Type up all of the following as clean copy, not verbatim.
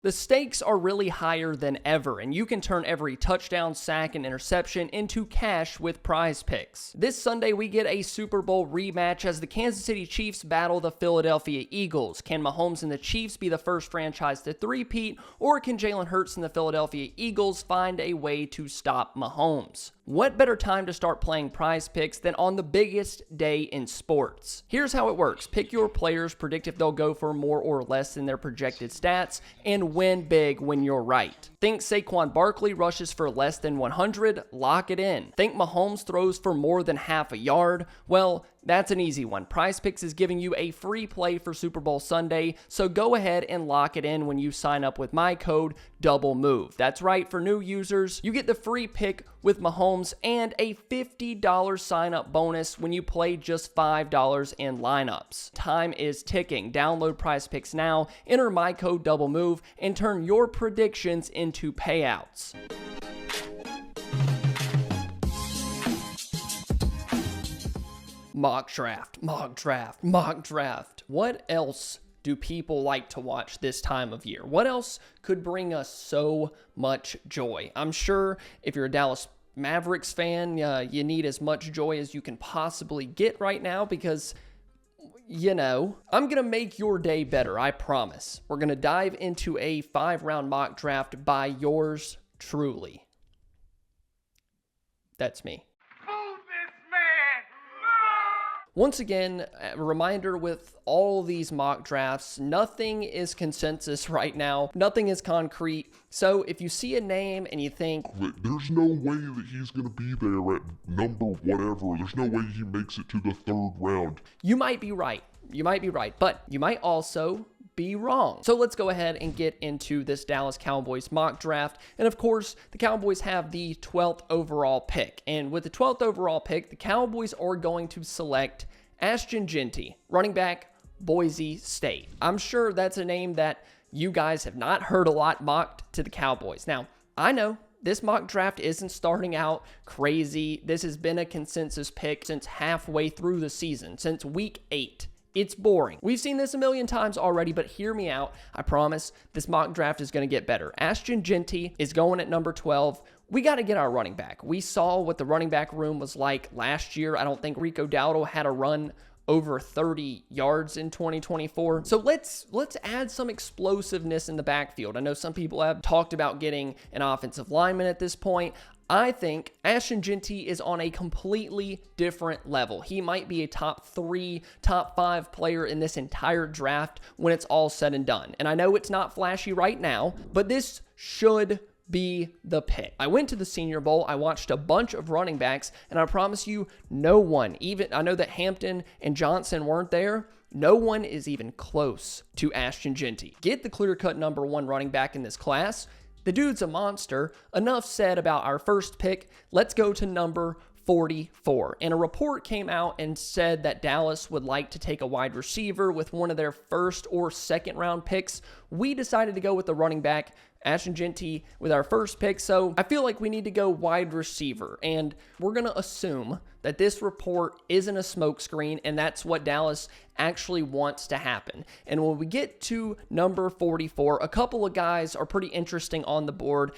The stakes are really higher than ever, and you can turn every touchdown, sack, and interception into cash with PrizePicks. This Sunday, we get a Super Bowl rematch as the Kansas City Chiefs battle the Philadelphia Eagles. Can Mahomes and the Chiefs be the first franchise to three-peat, or can Jalen Hurts and the Philadelphia Eagles find a way to stop Mahomes? What better time to start playing PrizePicks than on the biggest day in sports? Here's how it works. Pick your players, predict if they'll go for more or less than their projected stats, and win big when you're right. Think Saquon Barkley rushes for less than 100? Lock it in. Think Mahomes throws for more than half a yard? Well, that's an easy one. PrizePicks is giving you a free play for Super Bowl Sunday, so go ahead and lock it in when you sign up with my code DOUBLEMOVE. That's right, for new users, you get the free pick with Mahomes and a $50 sign-up bonus when you play just $5 in lineups. Time is ticking. Download PrizePicks now, enter my code DOUBLEMOVE, and turn your predictions into payouts. Mock draft, mock draft, mock draft. What else do people like to watch this time of year? What else could bring us so much joy? I'm sure if you're a Dallas Mavericks fan, you need as much joy as you can possibly get right now because, you know, I'm going to make your day better, I promise. We're going to dive into a 5-round mock draft by yours truly. That's me. Once again, a reminder with all these mock drafts, nothing is consensus right now. Nothing is concrete. So if you see a name and you think, there's no way that he's going to be there at number whatever. There's no way he makes it to the 3rd round. You might be right. You might be right. But you might also be wrong. So let's go ahead and get into this Dallas Cowboys mock draft. And of course, the Cowboys have the 12th overall pick. And with the 12th overall pick, the Cowboys are going to select Ashton Jeanty, running back, Boise State. I'm sure that's a name that you guys have not heard a lot mocked to the Cowboys. Now, I know this mock draft isn't starting out crazy. This has been a consensus pick since halfway through the season, since week 8. It's boring. We've seen this a million times already, but hear me out. I promise this mock draft is going to get better. Ashton Jeanty is going at number 12. We got to get our running back. We saw what the running back room was like last year. I don't think Rico Dowdle had a run over 30 yards in 2024. So let's add some explosiveness in the backfield. I know some people have talked about getting an offensive lineman at this point. I think Ashton Jeanty is on a completely different level. He might be a top 3, top 5 player in this entire draft when it's all said and done. And I know it's not flashy right now, but this should be the pick. I went to the Senior Bowl. I watched a bunch of running backs, and I promise you, no one, even I know that Hampton and Johnson weren't there. No one is even close to Ashton Jeanty. Get the clear-cut number 1 running back in this class. The dude's a monster. Enough said about our first pick. Let's go to number 44. And a report came out and said that Dallas would like to take a wide receiver with one of their 1st or 2nd round picks. We decided to go with the running back, Ashton Jeanty, with our first pick. So I feel like we need to go wide receiver. And we're going to assume that this report isn't a smokescreen, and that's what Dallas actually wants to happen. And when we get to number 44, a couple of guys are pretty interesting on the board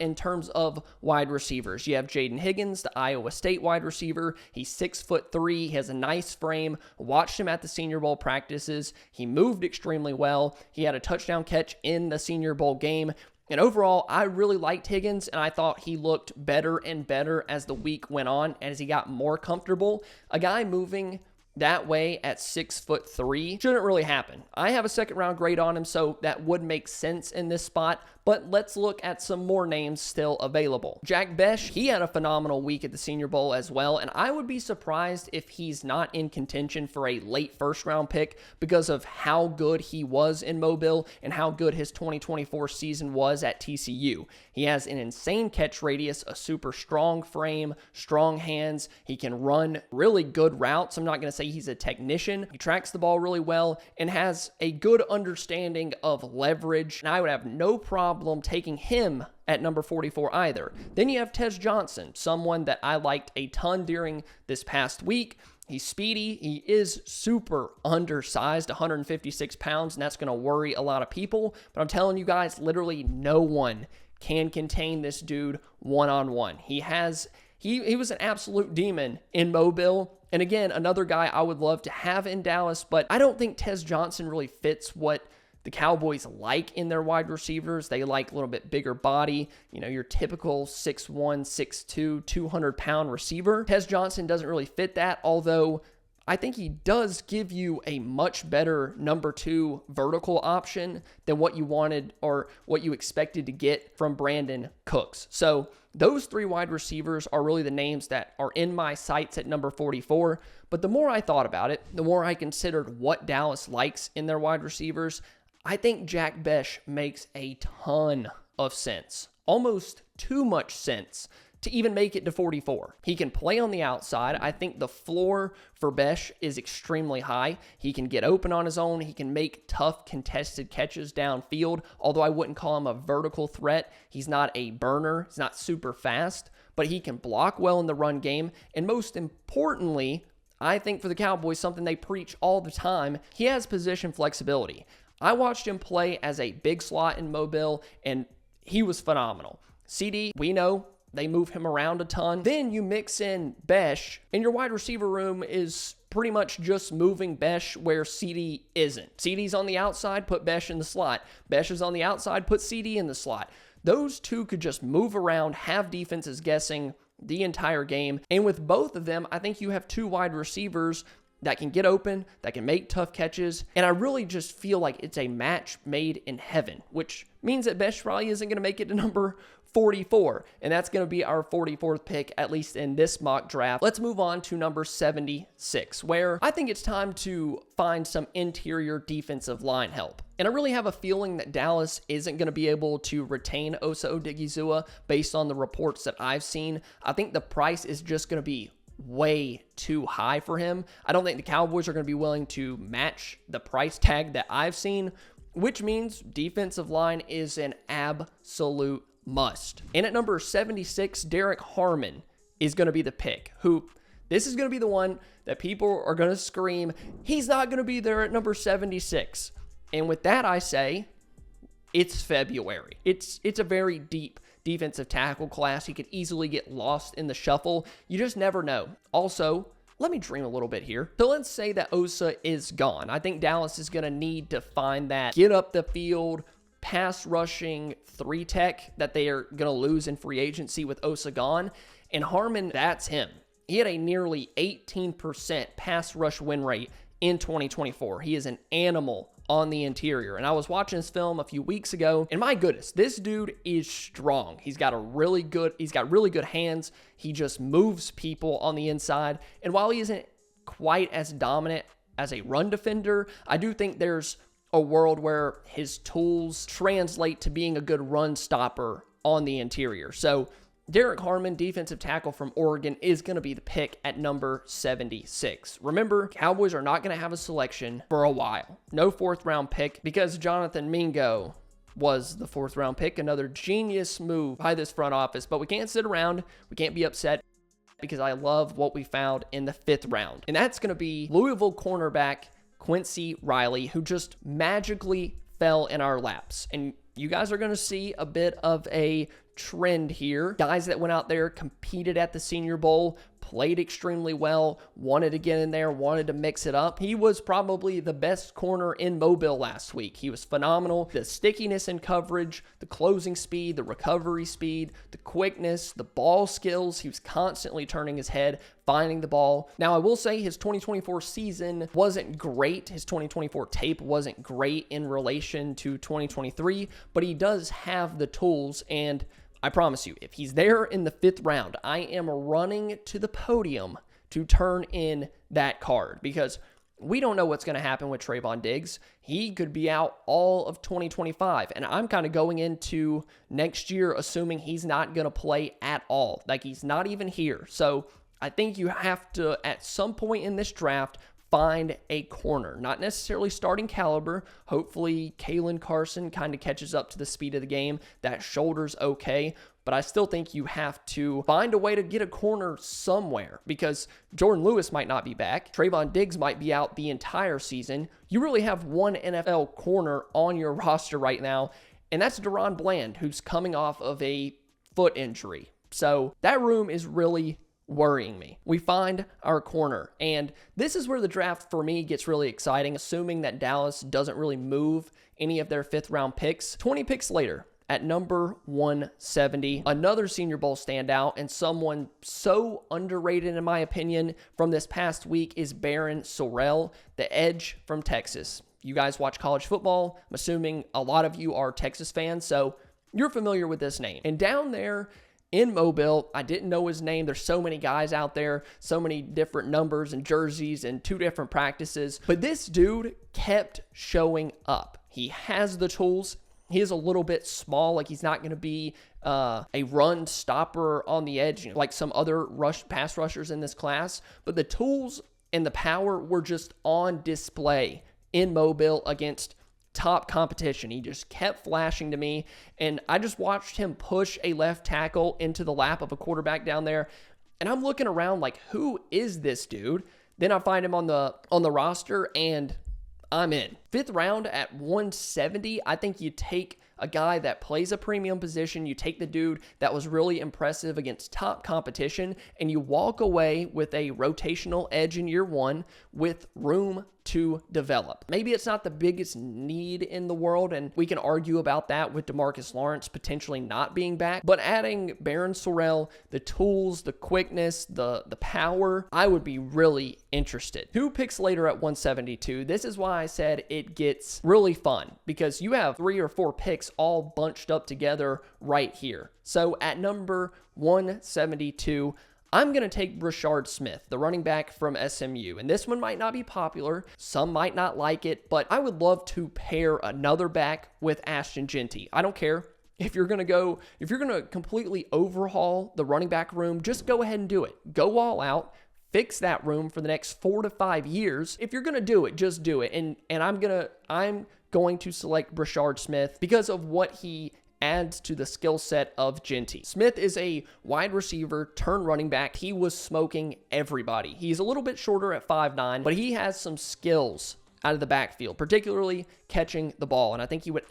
in terms of wide receivers. You have Jaden Higgins, the Iowa State wide receiver. He's 6'3". He has a nice frame. Watched him at the Senior Bowl practices. He moved extremely well. He had a touchdown catch in the Senior Bowl game. And overall, I really liked Higgins, and I thought he looked better and better as the week went on, as he got more comfortable. A guy moving that way at 6'3" shouldn't really happen. I have a 2nd round grade on him, so that would make sense in this spot. But let's look at some more names still available. Jack Besh, he had a phenomenal week at the Senior Bowl as well, and I would be surprised if he's not in contention for a late 1st round pick because of how good he was in Mobile and how good his 2024 season was at TCU. He has an insane catch radius, a super strong frame, strong hands. He can run really good routes. I'm not going to say he's a technician. He tracks the ball really well and has a good understanding of leverage, and I would have no problem taking him at number 44 either. Then you have Tez Johnson, someone that I liked a ton during this past week. He's speedy. He is super undersized, 156 pounds, and that's going to worry a lot of people. But I'm telling you guys, literally no one can contain this dude one-on-one. He was an absolute demon in Mobile. And again, another guy I would love to have in Dallas, but I don't think Tez Johnson really fits what the Cowboys like in their wide receivers. They like a little bit bigger body, your typical 6'1", 6'2", 200-pound receiver. Tez Johnson doesn't really fit that, although I think he does give you a much better number 2 vertical option than what you wanted or what you expected to get from Brandon Cooks. So those 3 wide receivers are really the names that are in my sights at number 44. But the more I thought about it, the more I considered what Dallas likes in their wide receivers, I think Jack Bech makes a ton of sense, almost too much sense to even make it to 44. He can play on the outside. I think the floor for Bech is extremely high. He can get open on his own. He can make tough contested catches downfield, although I wouldn't call him a vertical threat. He's not a burner. He's not super fast, but he can block well in the run game. And most importantly, I think for the Cowboys, something they preach all the time, he has position flexibility. I watched him play as a big slot in Mobile, and he was phenomenal. CD, we know they move him around a ton. Then you mix in Bech, and your wide receiver room is pretty much just moving Bech where CD isn't. CD's on the outside, put Bech in the slot. Bech is on the outside, put CD in the slot. Those two could just move around, have defenses guessing the entire game. And with both of them, I think you have 2 wide receivers that can get open, that can make tough catches, and I really just feel like it's a match made in heaven, which means that Bech probably isn't going to make it to number 44, and that's going to be our 44th pick, at least in this mock draft. Let's move on to number 76, where I think it's time to find some interior defensive line help. And I really have a feeling that Dallas isn't going to be able to retain Osa Odigizua based on the reports that I've seen. I think the price is just going to be way too high for him. I don't think the Cowboys are going to be willing to match the price tag that I've seen, which means defensive line is an absolute must. And at number 76, Derek Harmon is going to be the pick, who this is going to be the one that people are going to scream, he's not going to be there at number 76. And with that, I say, it's February. It's a very deep defensive tackle class. He could easily get lost in the shuffle. You just never know. Also, let me dream a little bit here. So let's say that Osa is gone. I think Dallas is going to need to find that get up the field, pass rushing 3-tech that they are going to lose in free agency with Osa gone. And Harmon, that's him. He had a nearly 18% pass rush win rate in 2024. He is an animal on the interior. And I was watching this film a few weeks ago, and my goodness, this dude is strong. He's got really good hands. He just moves people on the inside. And while he isn't quite as dominant as a run defender, I do think there's a world where his tools translate to being a good run stopper on the interior. So Derek Harmon, defensive tackle from Oregon, is going to be the pick at number 76. Remember, Cowboys are not going to have a selection for a while. No 4th-round pick because Jonathan Mingo was the 4th-round pick. Another genius move by this front office, but we can't sit around. We can't be upset because I love what we found in the 5th round. And that's going to be Louisville cornerback Quincy Riley, who just magically fell in our laps. And you guys are going to see a bit of a trend here. Guys that went out there, competed at the Senior Bowl, played extremely well, wanted to get in there, wanted to mix it up. He was probably the best corner in Mobile last week. He was phenomenal. The stickiness in coverage, the closing speed, the recovery speed, the quickness, the ball skills. He was constantly turning his head, finding the ball. Now, I will say his 2024 season wasn't great. His 2024 tape wasn't great in relation to 2023, but he does have the tools, and I promise you, if he's there in the 5th round, I am running to the podium to turn in that card because we don't know what's going to happen with Trayvon Diggs. He could be out all of 2025, and I'm kind of going into next year assuming he's not going to play at all, like he's not even here. So I think you have to, at some point in this draft, find a corner. Not necessarily starting caliber. Hopefully, Kalen Carson kind of catches up to the speed of the game. That shoulder's okay. But I still think you have to find a way to get a corner somewhere because Jordan Lewis might not be back. Trayvon Diggs might be out the entire season. You really have one NFL corner on your roster right now, and that's Deron Bland, who's coming off of a foot injury. So that room is really worrying me. We find our corner, and this is where the draft for me gets really exciting, assuming that Dallas doesn't really move any of their 5th round picks. 20 picks later, at number 170, another Senior Bowl standout and someone so underrated in my opinion from this past week is Barron Sorrell, the edge from Texas. You guys watch college football. I'm assuming a lot of you are Texas fans, so you're familiar with this name. And down there in Mobile, I didn't know his name. There's so many guys out there, so many different numbers and jerseys and 2 different practices. But this dude kept showing up. He has the tools. He is a little bit small, like he's not going to be a run stopper on the edge, like some other pass rushers in this class. But the tools and the power were just on display in Mobile against top competition. He just kept flashing to me, and I just watched him push a left tackle into the lap of a quarterback down there, and I'm looking around like, who is this dude? Then I find him on the roster, and I'm in. 5th round at 170, I think you take a guy that plays a premium position, you take the dude that was really impressive against top competition, and you walk away with a rotational edge in year 1 with room to develop. Maybe it's not the biggest need in the world, and we can argue about that with DeMarcus Lawrence potentially not being back, but adding Barron Sorrell, the tools, the quickness, the power, I would be really interested. 2 picks later at 172, this is why I said it gets really fun, because you have 3 or 4 picks all bunched up together right here. So at number 172, I'm going to take Brashard Smith, the running back from SMU. And this one might not be popular. Some might not like it, but I would love to pair another back with Ashton Jeanty. I don't care. If you're going to completely overhaul the running back room, just go ahead and do it. Go all out. Fix that room for the next 4 to 5 years. If you're going to do it, just do it. And I'm going to select Brashard Smith because of what he adds to the skill set of Jeanty. Smith is a wide receiver turned running back. He was smoking everybody. He's a little bit shorter at 5'9", but he has some skills out of the backfield, particularly catching the ball. And I think he would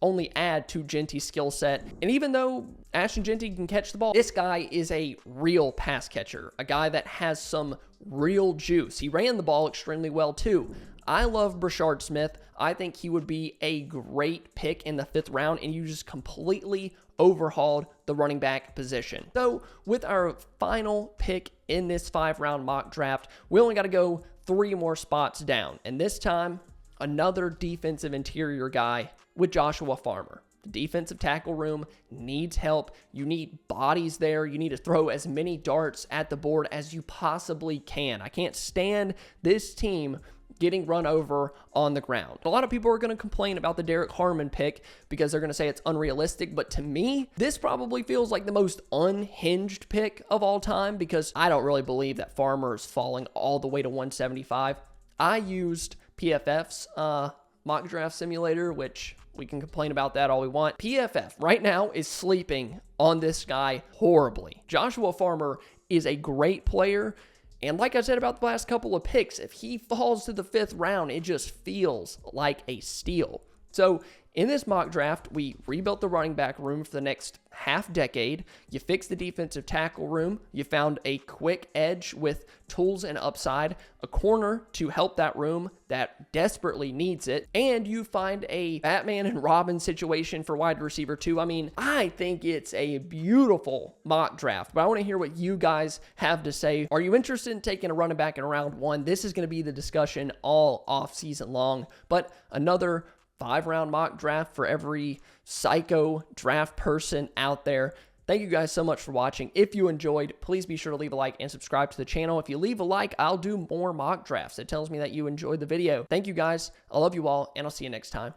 only add to Jeanty's skill set. And even though Ashton Jeanty can catch the ball, this guy is a real pass catcher, a guy that has some real juice. He ran the ball extremely well too. I love Brashard Smith. I think he would be a great pick in the 5th round, and you just completely overhauled the running back position. So with our final pick in this 5-round mock draft, we only got to go 3 more spots down. And this time, another defensive interior guy with Joshua Farmer. The defensive tackle room needs help. You need bodies there. You need to throw as many darts at the board as you possibly can. I can't stand this team getting run over on the ground. A lot of people are going to complain about the Derek Harmon pick because they're going to say it's unrealistic, but to me, this probably feels like the most unhinged pick of all time because I don't really believe that Farmer is falling all the way to 175. I used PFF's mock draft simulator, which we can complain about that all we want. PFF right now is sleeping on this guy horribly. Joshua Farmer is a great player. And like I said about the last couple of picks, if he falls to the 5th round, it just feels like a steal. So in this mock draft, we rebuilt the running back room for the next half decade. You fixed the defensive tackle room. You found a quick edge with tools and upside, a corner to help that room that desperately needs it, and you find a Batman and Robin situation for wide receiver 2. I mean, I think it's a beautiful mock draft, but I want to hear what you guys have to say. Are you interested in taking a running back in round 1? This is going to be the discussion all off season long, but another 5-round mock draft for every psycho draft person out there. Thank you guys so much for watching. If you enjoyed, please be sure to leave a like and subscribe to the channel. If you leave a like, I'll do more mock drafts. It tells me that you enjoyed the video. Thank you guys. I love you all, and I'll see you next time.